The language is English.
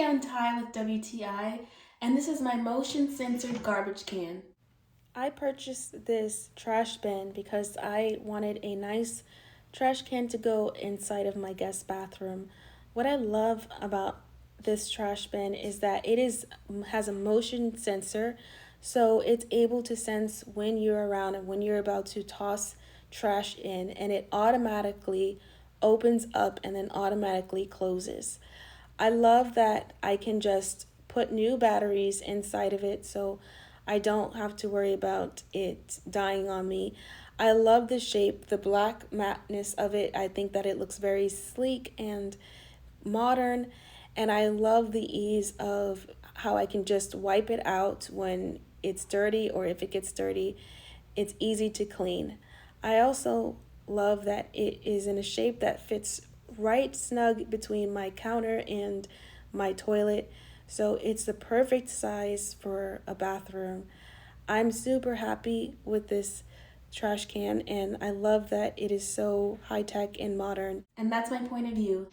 on Ty with WTI, and this is my motion censored garbage can. I purchased this trash bin because I wanted a nice trash can to go inside of my guest bathroom. What I love about this trash bin is that has a motion sensor, so it's able to sense when you're around and when you're about to toss trash in, and it automatically opens up and then automatically closes. I love that I can just put new batteries inside of it, so I don't have to worry about it dying on me. I love the shape, the black mateness of it. I think that it looks very sleek and modern, and I love the ease of how I can just wipe it out when it's dirty, or if it gets dirty, it's easy to clean. I also love that it is in a shape that fits right snug between my counter and my toilet. So it's the perfect size for a bathroom. I'm super happy with this trash can, and I love that it is so high tech and modern. And that's my point of view.